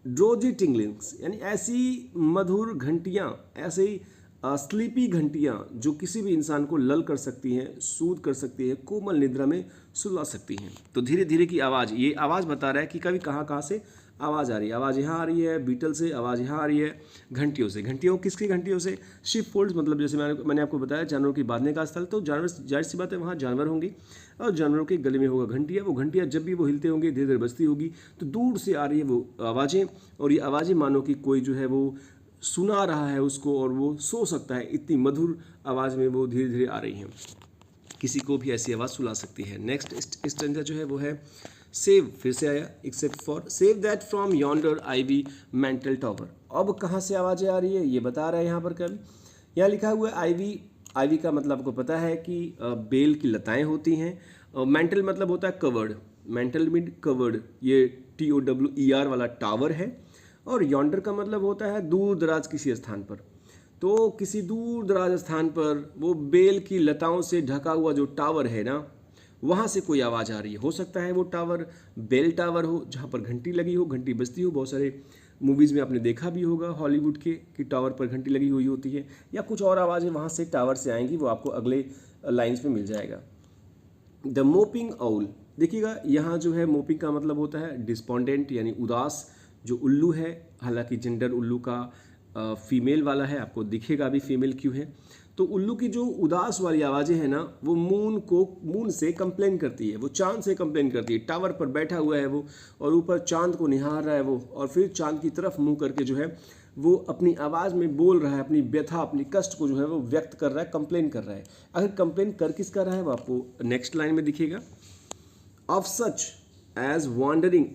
ड्रोजी टिंगलिंग्स, यानी ऐसी मधुर घंटियाँ, ऐसे ही स्लीपी घंटियाँ जो किसी भी इंसान को लल कर सकती हैं, सूद कर सकती हैं, कोमल निद्रा में सुला सकती हैं। तो धीरे धीरे की आवाज़, ये आवाज़ बता रहा है कि कभी कहाँ से आवाज़ आ रही है। आवाज़ यहाँ आ रही है बीटल से, आवाज़ यहाँ आ रही है घंटियों से। घंटियों किसकी घंटियों से? शिप फोल्ड्स, मतलब जैसे मैंने आपको बताया जानवरों की बांधने का स्थल, तो जानवर, जाहिर सी बात है वहाँ जानवर होंगे और जानवरों के गले में होगा घंटियाँ। वो घंटियाँ जब भी वो हिलते होंगे, धीरे धीरे बजती होगी, तो दूर से आ रही है वो आवाज़ें। और ये आवाज़ें मानो कि कोई जो है वो सुना रहा है उसको और वो सो सकता है, इतनी मधुर आवाज़ में वो धीरे धीरे आ रही हैं। किसी को भी ऐसी आवाज़ सुला सकती है। नेक्स्ट स्टैंजा जो है वो है सेव, फिर से आया except for, save that from yonder ivy mantle tower. अब कहाँ से आवाज़ें आ रही है ये बता रहा है यहाँ पर। कभी यहाँ लिखा हुआ है आईवी का मतलब आपको पता है कि बेल की लताएं होती हैं। मेंटल मतलब होता है कवर्ड, मेंटल मीन कवर्ड, ये TOWER वाला टावर है। और यॉन्डर का मतलब होता है दूर दराज किसी स्थान पर। तो किसी दूर दराज स्थान पर वो बेल की लताओं से ढका हुआ जो टावर है ना, वहाँ से कोई आवाज़ आ रही है। हो सकता है वो टावर बेल टावर हो, जहाँ पर घंटी लगी हो, घंटी बजती हो। बहुत सारे मूवीज़ में आपने देखा भी होगा हॉलीवुड के कि टावर पर घंटी लगी हुई होती है, या कुछ और आवाज़ें वहाँ से टावर से आएंगी, वो आपको अगले लाइन्स में मिल जाएगा। द मोपिंग आउल, देखिएगा यहाँ जो है मोपिंग का मतलब होता है डिस्पोंडेंट, यानी उदास जो उल्लू है। हालांकि जेंडर उल्लू का फीमेल वाला है, आपको दिखेगा भी फीमेल क्यों है। तो उल्लू की जो उदास वाली आवाज़ें हैं ना, वो मून से कंप्लेन करती है, वो चांद से कंप्लेन करती है। टावर पर बैठा हुआ है वो और ऊपर चांद को निहार रहा है वो, और फिर चांद की तरफ मुंह करके जो है वो अपनी आवाज़ में बोल रहा है, अपनी व्यथा, अपनी कष्ट को जो है वो व्यक्त कर रहा है, कंप्लेन कर रहा है। अगर कंप्लेन कर किसका रहा है वो आपको नेक्स्ट लाइन में दिखेगा। Of such as wandering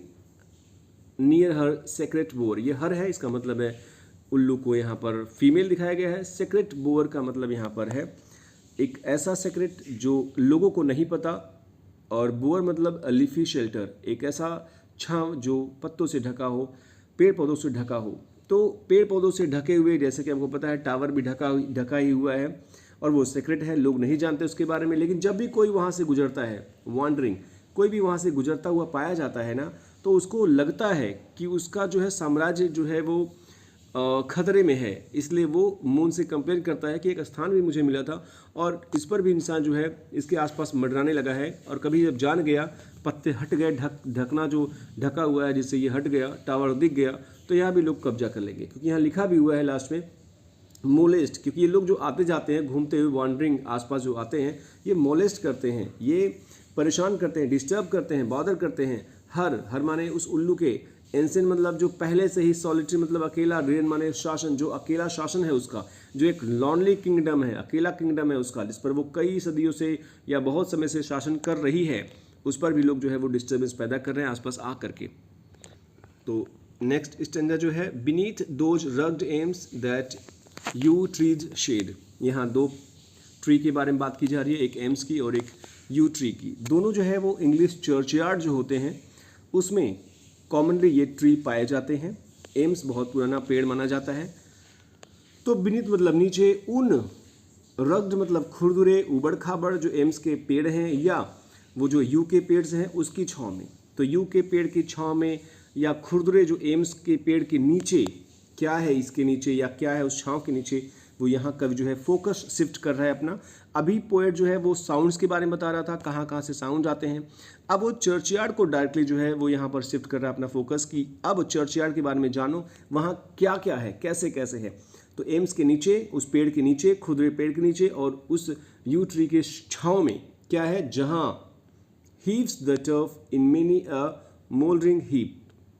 near her secret bower, ये हर है, इसका मतलब है उल्लू को यहाँ पर फीमेल दिखाया गया है। सेक्रेट बोअर का मतलब यहाँ पर है एक ऐसा सेक्रेट जो लोगों को नहीं पता, और बोअर मतलब लीफी शेल्टर, एक ऐसा छांव जो पत्तों से ढका हो, पेड़ पौधों से ढका हो। तो पेड़ पौधों से ढके हुए, जैसे कि हमको पता है टावर भी ढका ही हुआ है, और वो सेक्रेट है, लोग नहीं जानते उसके बारे में। लेकिन जब भी कोई वहाँ से गुजरता है, वॉन्डरिंग कोई भी वहाँ से गुजरता हुआ पाया जाता है ना, तो उसको लगता है कि उसका जो है साम्राज्य जो है वो खतरे में है। इसलिए वो मून से कंपेयर करता है कि एक स्थान भी मुझे मिला था और इस पर भी इंसान जो है इसके आसपास मंडराने लगा है, और कभी जब जान गया, पत्ते हट गए, ढकना जो ढका हुआ है जिससे ये हट गया, टावर दिख गया, तो यहाँ भी लोग कब्जा कर लेंगे। क्योंकि यहाँ लिखा भी हुआ है लास्ट में मोलेस्ट, क्योंकि ये लोग जो आते जाते हैं, घूमते हुए वॉन्डरिंग आसपास जो आते हैं, ये मोलेस्ट करते हैं, ये परेशान करते हैं, डिस्टर्ब करते हैं, बॉदर करते हैं। हर माने उस उल्लू के, एंसेंट मतलब जो पहले से ही सॉलिटरी मतलब अकेला, रेन माने शासन, जो अकेला शासन है उसका, जो एक लॉनली किंगडम है, अकेला किंगडम है उसका, जिस पर वो कई सदियों से या बहुत समय से शासन कर रही है, उस पर भी लोग जो है वो डिस्टर्बेंस पैदा कर रहे हैं आसपास आ करके। तो नेक्स्ट स्टैंडा जो है, beneath those rugged elms that yew trees shade. यहाँ दो ट्री के बारे में बात की जा रही है, एक एम्स की और एक यू ट्री की। दोनों जो है वो इंग्लिश चर्चयार्ड जो होते हैं उसमें कॉमनली ये ट्री पाए जाते हैं। एम्स बहुत पुराना पेड़ माना जाता है। तो बीनीथ मतलब नीचे, उन रग्ड मतलब खुरदुरे, उबड़ खाबड़ जो एम्स के पेड़ हैं, या वो जो यू के पेड़ हैं उसकी छाँव में। तो यू के पेड़ की छाँव में या खुरदुरे जो एम्स के पेड़ के नीचे, क्या है इसके नीचे या क्या है उस छाँव के नीचे, वो यहाँ कवि जो है फोकस शिफ्ट कर रहा है अपना। अभी पोएट जो है वो साउंड्स के बारे में बता रहा था, कहाँ कहाँ से साउंड आते हैं। अब वो चर्चयार्ड को डायरेक्टली जो है वो यहाँ पर शिफ्ट कर रहा है अपना फोकस की अब चर्चयार्ड के बारे में जानो, वहाँ क्या क्या है, कैसे कैसे है। तो एम्स के नीचे, उस पेड़ के नीचे, खुदरे पेड़ के नीचे, और उस यू ट्री के छाँव में क्या है, जहाँ heaves the turf in many a mouldering heap,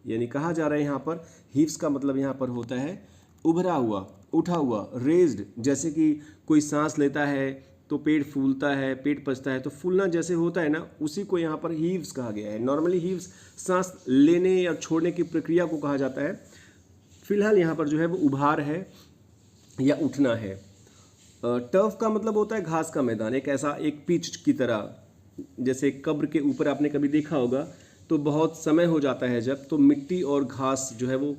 यानी कहा जा रहा है यहाँ पर, हीव्स का मतलब यहाँ पर होता है उभरा हुआ, उठा हुआ, रेज्ड, जैसे कि कोई सांस लेता है तो पेट फूलता है, पेट पचता है, तो फूलना जैसे होता है ना, उसी को यहाँ पर हीव्स कहा गया है। नॉर्मली हीव्स सांस लेने या छोड़ने की प्रक्रिया को कहा जाता है। फिलहाल यहाँ पर जो है वो उभार है या उठना है। टर्फ का मतलब होता है घास का मैदान, एक ऐसा एक पिच की तरह, जैसे कब्र के ऊपर आपने कभी देखा होगा, तो बहुत समय हो जाता है जब, तो मिट्टी और घास जो है वो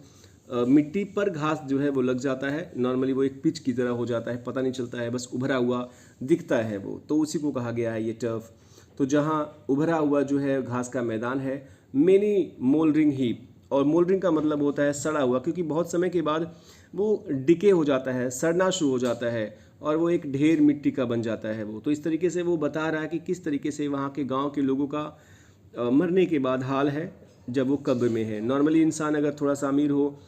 मिट्टी पर घास जो है वो लग जाता है, नॉर्मली वो एक पिच की तरह हो जाता है, पता नहीं चलता है, बस उभरा हुआ दिखता है वो, तो उसी को कहा गया है ये टर्फ। तो जहाँ उभरा हुआ जो है घास का मैदान है। मेनी मोल्डरिंग हीप, और मोल्डरिंग का मतलब होता है सड़ा हुआ, क्योंकि बहुत समय के बाद वो डिके हो जाता है, सड़ना शुरू हो जाता है, और वो एक ढेर मिट्टी का बन जाता है वो। तो इस तरीके से वो बता रहा है कि किस तरीके से वहाँ के गाँव के लोगों का मरने के बाद हाल है जब वो कब्र में है। नॉर्मली इंसान अगर थोड़ा सा अमीर हो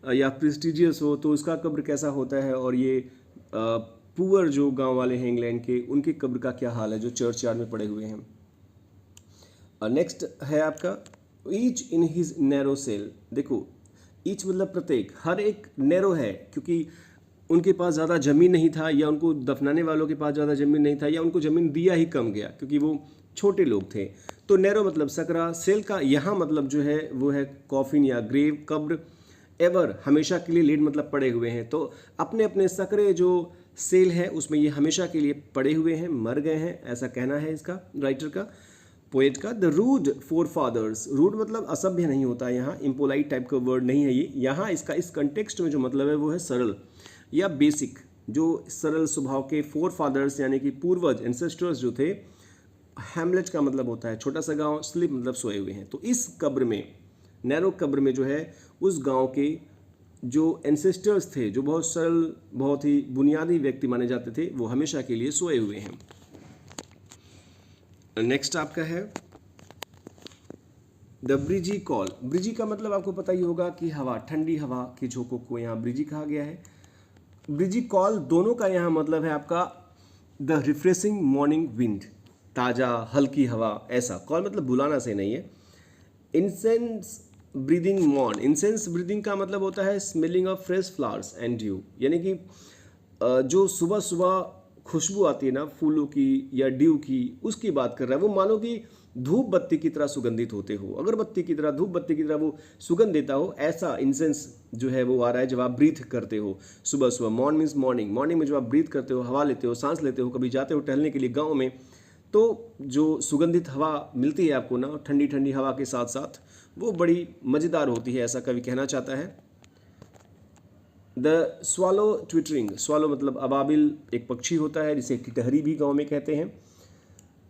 या प्रेस्टिजियस हो तो उसका कब्र कैसा होता है, और ये पुअर जो गांव वाले हैं इंग्लैंड के, उनके कब्र का क्या हाल है जो चर्चयार्ड में पड़े हुए हैं। नेक्स्ट है आपका each in his narrow cell. देखो ईच मतलब प्रत्येक, हर एक नैरो है, क्योंकि उनके पास ज़्यादा ज़मीन नहीं था, या उनको दफनाने वालों के पास ज़्यादा ज़मीन नहीं था, या उनको ज़मीन दिया ही कम गया क्योंकि वो छोटे लोग थे। तो नैरो मतलब सकरा, सेल का यहाँ मतलब जो है वो है कॉफिन या ग्रेव, कब्र। एवर हमेशा के लिए, लीड मतलब पड़े हुए हैं, तो अपने अपने सकरे जो सेल है उसमें ये हमेशा के लिए पड़े हुए हैं, मर गए हैं, ऐसा कहना है इसका राइटर का, पोएट का। The rude forefathers, rude मतलब असभ्य नहीं होता है यहाँ, इम्पोलाइट टाइप का वर्ड नहीं है ये यहाँ। इसका इस कंटेक्स्ट में जो मतलब है वो है सरल या बेसिक, जो सरल स्वभाव के फोर फादर्स यानी कि पूर्वज, एंसेस्टर्स जो थे। हैमलेट का मतलब होता है छोटा सा गांव, स्लीप मतलब सोए हुए हैं। तो इस कब्र में, नैरो कब्र में जो है उस गांव के जो एंसेस्टर्स थे, जो बहुत सरल, बहुत ही बुनियादी व्यक्ति माने जाते थे, वो हमेशा के लिए सोए हुए हैं। नेक्स्ट आपका है द ब्रिजी कॉल। ब्रिजी का मतलब आपको पता ही होगा कि हवा, ठंडी हवा के झोंकों को यहाँ ब्रिजी कहा गया है। ब्रिजी कॉल दोनों का यहाँ मतलब है आपका द रिफ्रेशिंग मॉर्निंग विंड, ताज़ा हल्की हवा, ऐसा। कॉल मतलब बुलाना से नहीं है। Incense breathing morn, incense breathing का मतलब होता है smelling of fresh flowers and dew, यानी कि जो सुबह सुबह खुशबू आती है ना फूलों की या ड्यू की, उसकी बात कर रहा है वो। मानो कि धूप बत्ती की तरह सुगंधित होते हो, अगरबत्ती की तरह, धूप बत्ती की तरह वो सुगंध देता हो, ऐसा इंसेंस जो है वो आ रहा है जब आप ब्रीथ करते हो सुबह सुबह। मॉर्निंग मीन्स मॉर्निंग, मॉर्निंग में जब आप ब्रीथ करते हो, हवा लेते हो, सांस लेते हो, कभी जाते हो टहलने के लिए गाँव में, तो जो सुगंधित हवा मिलती है आपको ना, ठंडी ठंडी हवा के साथ साथ, वो बड़ी मज़ेदार होती है, ऐसा कवि कहना चाहता है। द स्वालो ट्विटरिंग, स्वालो मतलब अबाबिल एक पक्षी होता है जिसे टिटहरी भी गाँव में कहते हैं।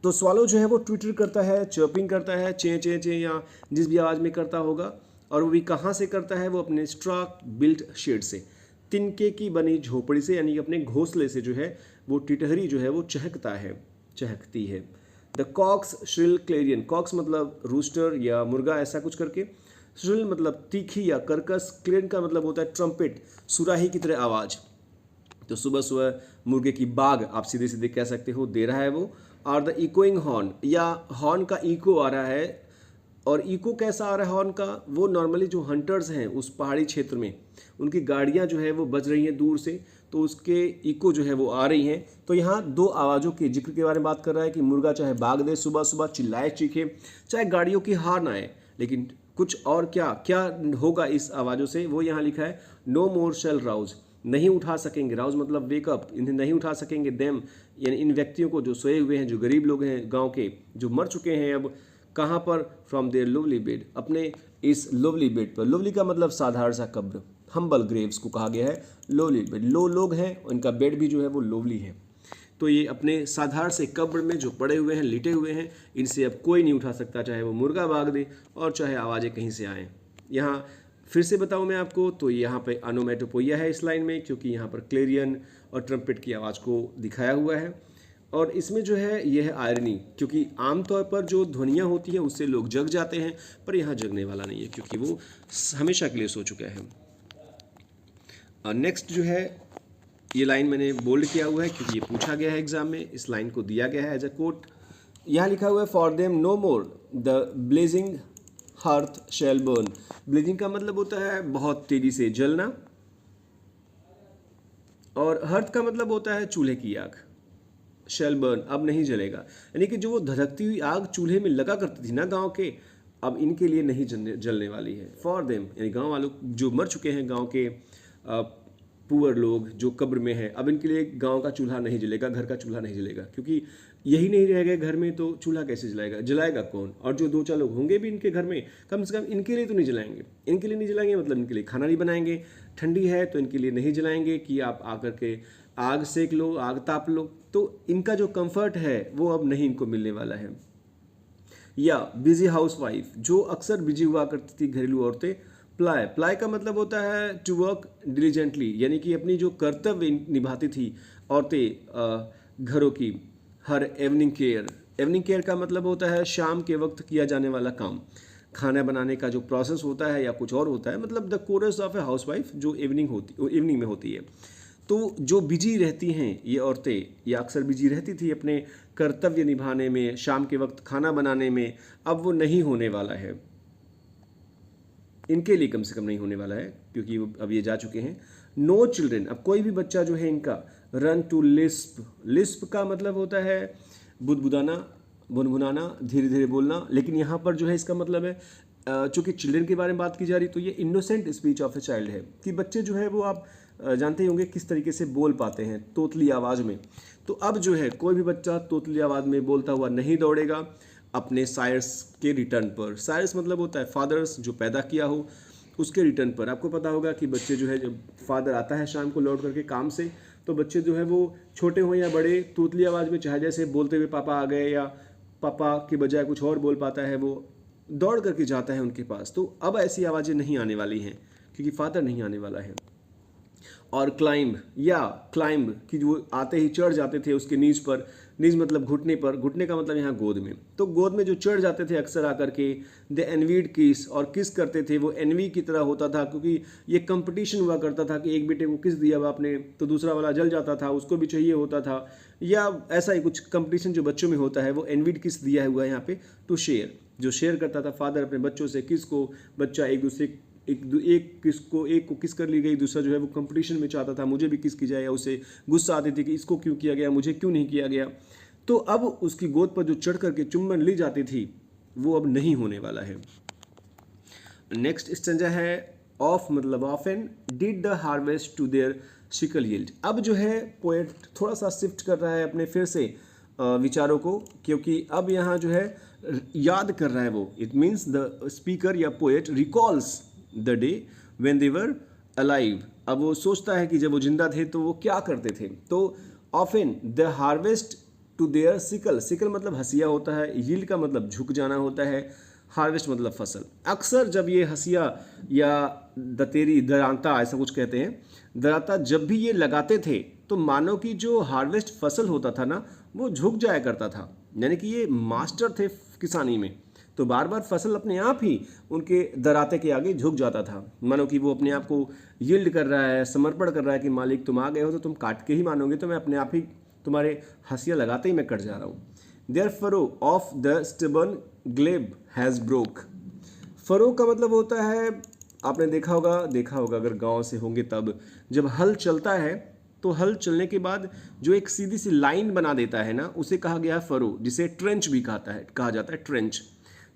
तो स्वालो जो है वो ट्विटर करता है, चर्पिंग करता है, चे चे चे या जिस भी आवाज़ में करता होगा, और वो भी कहाँ से करता है, वो अपने स्ट्रा बिल्ट शेड से, तिनके की बनी झोपड़ी से, यानी कि अपने घोंसले से जो है वो टिटहरी जो है वो चहकता है, चहकती है। The cocks shrill clarion, cocks मतलब रूस्टर या मुर्गा ऐसा कुछ करके, श्रिल मतलब तीखी या कर्कश, क्लेरियन का मतलब होता है ट्रम्पेट, सुराही की तरह आवाज़। तो सुबह सुबह मुर्गे की बाग आप सीधे सीधे कह सकते हो दे रहा है वो। और द इकोइंग हॉर्न, या हॉर्न का इको आ रहा है, और इको कैसा आ रहा है हॉर्न का, वो नॉर्मली जो हंटर्स हैं उस पहाड़ी क्षेत्र में, उनकी गाड़ियां जो है वो बज रही हैं दूर से, तो उसके इको जो है वो आ रही हैं। तो यहाँ दो आवाज़ों के जिक्र के बारे में बात कर रहा है कि मुर्गा चाहे भाग दे सुबह सुबह, चिल्लाए चीखे, चाहे गाड़ियों की हार्न आए, लेकिन कुछ और क्या क्या होगा इस आवाज़ों से, वो यहाँ लिखा है। नो मोर शेल राउज, नहीं उठा सकेंगे, राउज मतलब वेकअप, इन्हें नहीं उठा सकेंगे, देम यानी इन व्यक्तियों को जो सोए हुए हैं, जो गरीब लोग हैं गांव के, जो मर चुके हैं अब, कहाँ पर, फ्रॉम देयर लवली बेड, अपने इस लवली बेड पर। लवली का मतलब साधारण सा कब्र, हम्बल ग्रेव्स को कहा गया है लवली बेड। लो लोग हैं, उनका बेड भी जो है वो लवली है। तो ये अपने साधारण से कब्र में जो पड़े हुए हैं, लेटे हुए हैं, इनसे अब कोई नहीं उठा सकता, चाहे वो मुर्गा भाग दे और चाहे आवाज़ें कहीं से आएँ। यहाँ फिर से बताऊं मैं आपको, तो यहाँ पे अनोमेटोपोइया है इस लाइन में, क्योंकि यहाँ पर क्लेरियन और ट्रम्पेट की आवाज़ को दिखाया हुआ है। और इसमें जो है यह है आयरनी, क्योंकि आमतौर पर जो ध्वनियाँ होती हैं उससे लोग जग जाते हैं, पर यहाँ जगने वाला नहीं है, क्योंकि वो हमेशा के लिए सो चुका है। नेक्स्ट जो है, ये लाइन मैंने बोल्ड किया हुआ है क्योंकि ये पूछा गया है एग्जाम में, इस लाइन को दिया गया है एज अ कोट। यहाँ लिखा हुआ है for them no more the blazing hearth shall burn. Blazing का मतलब होता है बहुत तेजी से जलना, और हर्थ का मतलब होता है चूल्हे की आग। शेल बर्न अब नहीं जलेगा, यानी कि जो वो धधकती हुई आग चूल्हे में लगा करती थी ना गांव के, अब इनके लिए नहीं जलने वाली है। फॉर देम यानी गांव वालों जो मर चुके हैं, गांव के पुअर लोग जो कब्र में है, अब इनके लिए गांव का चूल्हा नहीं जलेगा, घर का चूल्हा नहीं जलेगा, क्योंकि यही नहीं रह गए घर में, तो चूल्हा कैसे जलाएगा कौन। और जो दो चार लोग होंगे भी इनके घर में, कम से कम इनके लिए तो नहीं जलाएंगे। इनके लिए नहीं जलाएंगे मतलब इनके लिए खाना नहीं बनाएंगे, ठंडी है तो इनके लिए नहीं जलाएंगे कि आप आकर के आग सेक लो, आग ताप लो। तो इनका जो कंफर्ट है वो अब नहीं इनको मिलने वाला है। या बिजी हाउसवाइफ, जो अक्सर बिजी हुआ करती थी घरेलू औरतें। प्लाई, प्लाई का मतलब होता है टू वर्क डिलीजेंटली, यानी कि अपनी जो कर्तव्य निभाती थी औरतें घरों की। हर एवनिंग केयर, एवनिंग केयर का मतलब होता है शाम के वक्त किया जाने वाला काम, खाना बनाने का जो प्रोसेस होता है या कुछ और होता है, मतलब the coarse of A housewife जो इवनिंग में होती है। तो जो बिजी रहती हैं ये औरतें, ये अक्सर बिजी रहती थी अपने कर्तव्य निभाने में, शाम के वक्त खाना बनाने में, अब वो नहीं होने वाला है, इनके लिए कम से कम नहीं होने वाला है, क्योंकि अब ये जा चुके हैं। नो चिल्ड्रेन, अब कोई भी बच्चा जो है इनका, रन टू लिस्प, लिस्प का मतलब होता है बुदबुदाना, बुनबुनाना, धीरे धीरे बोलना, लेकिन यहाँ पर जो है इसका मतलब है, चूँकि चिल्ड्रेन के बारे में बात की जा रही, तो ये innocent speech of a child है, कि बच्चे जो है वो आप जानते ही होंगे किस तरीके से बोल पाते हैं, तोतली आवाज़ में। तो अब जो है कोई भी बच्चा तोतली आवाज़ में बोलता हुआ नहीं दौड़ेगा अपने सायर्स के रिटर्न पर। सायर्स मतलब होता है फादर्स, जो पैदा किया हो उसके रिटर्न पर। आपको पता होगा कि बच्चे जो है, जब फादर आता है शाम को लौट करके काम से, तो बच्चे जो है वो छोटे हों या बड़े, तोतली आवाज़ में चाहे जैसे बोलते हुए पापा आ गए, या पापा के बजाय कुछ और बोल पाता है, वो दौड़ करके जाता है उनके पास। तो अब ऐसी आवाज़ें नहीं आने वाली हैं, क्योंकि फादर नहीं आने वाला है। और क्लाइंब, या क्लाइंब कि वो आते ही चढ़ जाते थे उसके नीज पर, नीज मतलब घुटने पर, घुटने का मतलब यहाँ गोद में, तो गोद में जो चढ़ जाते थे अक्सर आकर के, द एनवीड किस, और किस करते थे, वो एनवी की तरह होता था, क्योंकि ये कंपटीशन हुआ करता था कि एक बेटे को किस दिया आपने तो दूसरा वाला जल जाता था, उसको भी चाहिए होता था, या ऐसा ही कुछ कंपटीशन जो बच्चों में होता है, वो एनवीड किस दिया हुआ है यहाँ पे, टू शेयर, जो शेयर करता था फादर अपने बच्चों से, किस को बच्चा एक को किस कर ली गई, दूसरा जो है वो कंपटीशन में चाहता था मुझे भी किस की जाए, या उसे गुस्सा आती थी कि इसको क्यों किया गया, मुझे क्यों नहीं किया गया। तो अब उसकी गोद पर जो चढ़ करके चुम्बन ली जाती थी वो अब नहीं होने वाला है। नेक्स्ट स्टेंजा है ऑफ मतलब often did the harvest to their sickle yield. अब जो है पोएट थोड़ा सा शिफ्ट कर रहा है अपने फिर से विचारों को, क्योंकि अब यहाँ जो है याद कर रहा है वो। इट मीन्स द स्पीकर या poet recalls the day when they were alive. अब वो सोचता है कि जब वो जिंदा थे तो वो क्या करते थे। तो often the harvest to their sickle, sickle मतलब हसिया होता है, यील्ड का मतलब झुक जाना होता है, हार्वेस्ट मतलब फसल। अक्सर जब ये हसिया या दतेरी दरांता ऐसा कुछ कहते हैं, दरांता जब भी ये लगाते थे तो मानो कि जो हार्वेस्ट फसल होता था ना वो झुक जाया करता था, यानी कि ये मास्टर थे किसानी में। तो बार बार फसल अपने आप ही उनके दराते के आगे झुक जाता था, मानो कि वो अपने आप को यील्ड कर रहा है, समर्पण कर रहा है कि मालिक तुम आ गए हो तो तुम काट के ही मानोगे, तो मैं अपने आप ही तुम्हारे हसिया लगाते ही मैं कट जा रहा हूँ। Their furrow oft the stubborn glebe has broke. Furrow का मतलब होता है, आपने देखा होगा अगर गांव से होंगे तब, जब हल चलता है तो हल चलने के बाद जो एक सीधी सी लाइन बना देता है ना उसे कहा गया है फरो, जिसे ट्रेंच भी कहा जाता है ट्रेंच।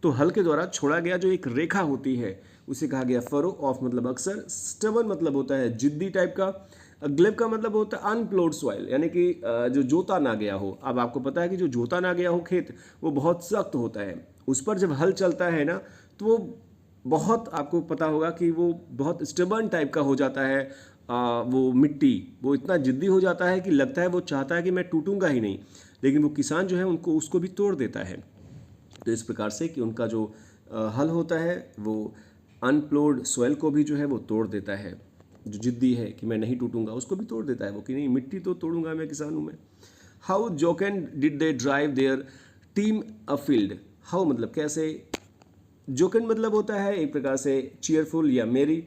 तो हल के द्वारा छोड़ा गया जो एक रेखा होती है उसे कहा गया फरो। ऑफ मतलब अक्सर, स्टबर्न मतलब होता है जिद्दी टाइप का, ग्लेब का मतलब होता है अनप्लोड सॉइल, यानी कि जो जोता ना गया हो। अब आपको पता है कि जो जोता ना गया हो खेत वो बहुत सख्त होता है, उस पर जब हल चलता है ना तो वो बहुत, आपको पता होगा कि वो बहुत स्टबर्न टाइप का हो जाता है। वो मिट्टी वो इतना जिद्दी हो जाता है कि लगता है वो चाहता है कि मैं टूटूंगा ही नहीं, लेकिन वो किसान जो है उनको उसको भी तोड़ देता है। तो इस प्रकार से कि उनका जो हल होता है वो अनप्लोड सॉइल को भी जो है वो तोड़ देता है, जो जिद्दी है कि मैं नहीं टूटूंगा उसको भी तोड़ देता है वो, कि नहीं मिट्टी तो तोड़ूंगा मैं, किसान हूँ मैं। How jocund did they drive their team afield. How मतलब कैसे, जोकन मतलब होता है एक प्रकार से चीयरफुल या मेरी।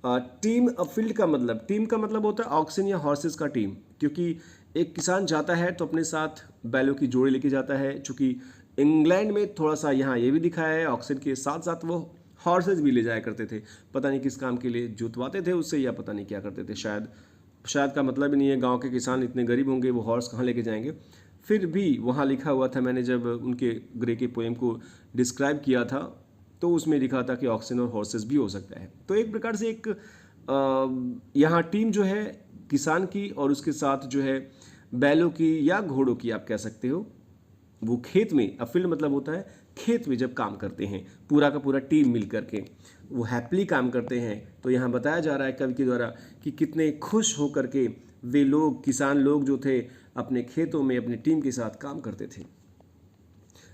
टीम अ फील्ड का मतलब, टीम का मतलब होता है ऑक्सन या हॉर्सेस का टीम, क्योंकि एक किसान जाता है तो अपने साथ बैलों की जोड़ी लेके जाता है। चूँकि इंग्लैंड में थोड़ा सा यहाँ ये भी दिखाया है, ऑक्सन के साथ साथ वो हॉर्सेस भी ले जाया करते थे, पता नहीं किस काम के लिए, जोतवाते थे उससे या पता नहीं क्या करते थे, शायद का मतलब ही नहीं है, गांव के किसान इतने गरीब होंगे वो हॉर्स कहाँ लेके जाएंगे। फिर भी वहाँ लिखा हुआ था, मैंने जब उनके ग्रे के पोएम को डिस्क्राइब किया था तो उसमें लिखा था कि ऑक्सन और हॉर्सेस भी हो सकता है। तो एक प्रकार से एक यहाँ टीम जो है किसान की और उसके साथ जो है बैलों की या घोड़ों की आप कह सकते हो, वो खेत में, फील्ड मतलब होता है खेत में जब काम करते हैं पूरा का पूरा टीम मिल करके वो हैप्पीली काम करते हैं। तो यहाँ बताया जा रहा है कवि के द्वारा कि कितने खुश हो करके वे लोग, किसान लोग जो थे अपने खेतों में अपने टीम के साथ काम करते थे।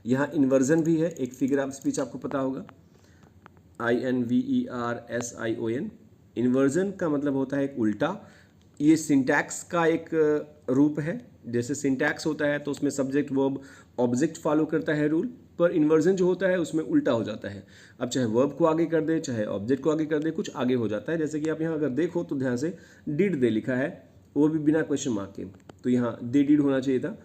यहाँ इन्वर्जन भी है, एक फिगर ऑफ स्पीच आपको पता होगा, INVERSION। इन्वर्जन का मतलब होता है एक उल्टा। ये सिंटैक्स का एक रूप है, जैसे सिंटैक्स होता है तो उसमें सब्जेक्ट वर्ब ऑब्जेक्ट फॉलो करता है रूल, पर इन्वर्जन जो होता है उसमें उल्टा हो जाता है। अब चाहे वर्ब को आगे कर दे चाहे ऑब्जेक्ट को आगे कर दे, कुछ आगे हो जाता है। जैसे कि आप यहाँ अगर देखो तो ध्यान से डिड दे लिखा है, वो भी बिना क्वेश्चन मार्क के, तो यहाँ दे डिड होना चाहिए था।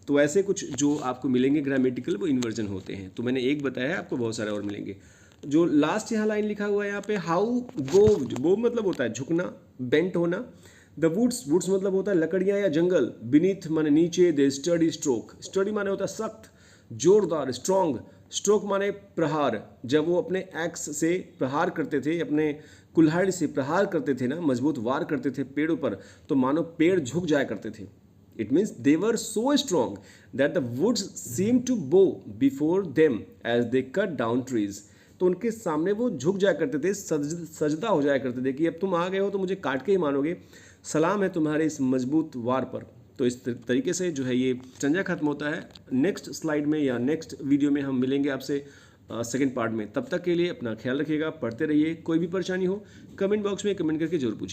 तो ऐसे कुछ जो आपको मिलेंगे ग्रामेटिकल वो इन्वर्जन होते हैं। तो मैंने एक बताया है, आपको बहुत सारे और मिलेंगे। जो लास्ट यहाँ लाइन लिखा हुआ है यहाँ पे, हाउ बोव्ड, बोव मतलब होता है झुकना, बेंट होना। द वुड्स, वुड्स मतलब होता है लकड़ियाँ या जंगल, बीनीथ माने नीचे, दे स्टडी स्ट्रोक, स्टडी माने होता है सख्त जोरदार, स्ट्रॉन्ग, स्ट्रोक माने प्रहार, जब वो अपने एक्स से प्रहार करते थे, अपने कुल्हाड़ी से प्रहार करते थे ना, मजबूत वार करते थे पेड़ों पर, तो मानो पेड़ झुक जाया करते थे। It means they were so strong that the woods seem to bow before them as they cut down trees. तो उनके सामने वो झुक जाया करते थे, सजदा हो जाया करते थे कि अब तुम आ गए हो तो मुझे काट के ही मानोगे, सलाम है तुम्हारे इस मजबूत वार पर। तो इस तरीके से जो है ये स्टेंजा खत्म होता है। नेक्स्ट स्लाइड में या नेक्स्ट वीडियो में हम मिलेंगे आपसे सेकंड पार्ट में। तब तक के लिए अपना ख्याल रखिएगा, पढ़ते रहिए। कोई भी परेशानी हो कमेंट बॉक्स में कमेंट करके जरूर पूछिए।